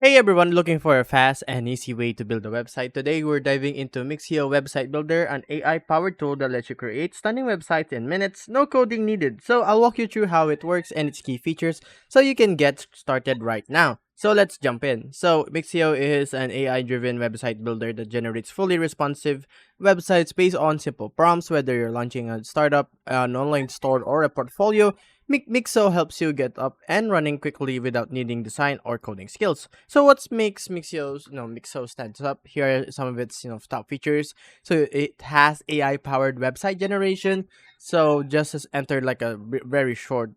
Hey everyone, looking for a fast and easy way to build a website? Today we're diving into Mixio Website Builder, an AI-powered tool that lets you create stunning websites in minutes, no coding needed. So I'll walk you through how it works and its key features so you can get started right now. So let's jump in. So Mixio is an AI-driven website builder that generates fully responsive websites based on simple prompts, whether you're launching a startup, an online store, or a portfolio. Mixo helps you get up and running quickly without needing design or coding skills. So what makes Mixo stands up? Here are some of its top features. So it has AI powered website generation. So just as enter like a very short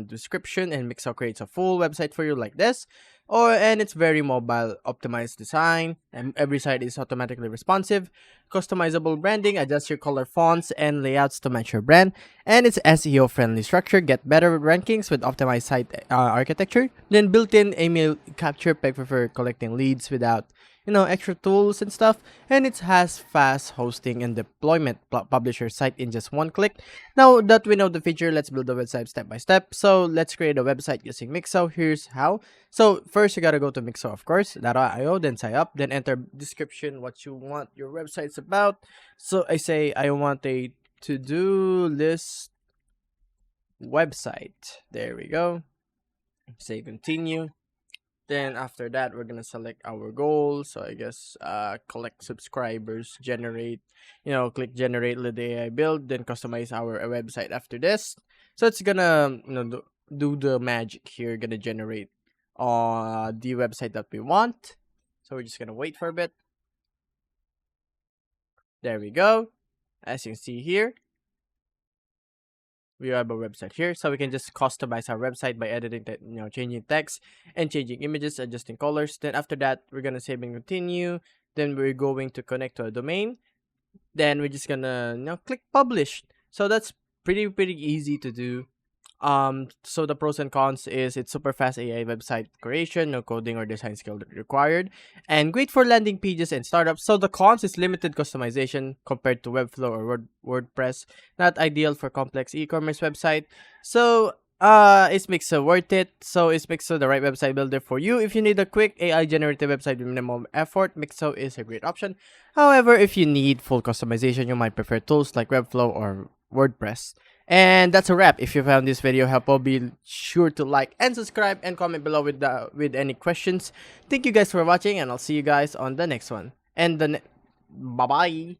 description, and Mixo creates a full website for you like this. And it's very mobile optimized design, and every site is automatically responsive. Customizable branding, adjust your color fonts and layouts to match your brand, and its SEO friendly structure, get better rankings with optimized site architecture. Then built-in email capture, perfect for collecting leads without extra tools and stuff. And it has fast hosting and deployment. Publish your site in just one click. Now that we know the feature, let's build the website step by step. So let's create a website using Mixo. Here's how. So first you gotta go to Mixo, of course, .io, then sign up, then enter description what you want your website's about. So I say I want a to-do list website. There we go. Say continue. Then after that, we're gonna select our goal. So I guess collect subscribers, generate, click generate the AI build, then customize our website after this. So it's gonna do the magic here, gonna generate the website that we want. So we're just gonna wait for a bit. There we go. As you can see here, we have a website here, so we can just customize our website by editing the changing text and changing images, adjusting colors. Then after that, we're gonna save and continue. Then we're going to connect to a domain. Then we're just gonna click publish. So that's pretty easy to do. So the pros and cons is it's super fast AI website creation, no coding or design skill required, and great for landing pages and startups. So the cons is limited customization compared to Webflow or WordPress, not ideal for complex e-commerce website. So is Mixo worth it? So is Mixo the right website builder for you? If you need a quick AI generated website with minimum effort, Mixo is a great option. However, if you need full customization, you might prefer tools like Webflow or WordPress. And that's a wrap. If you found this video helpful, be sure to like and subscribe and comment below with any questions. Thank you guys for watching, and I'll see you guys on the next one. Bye bye.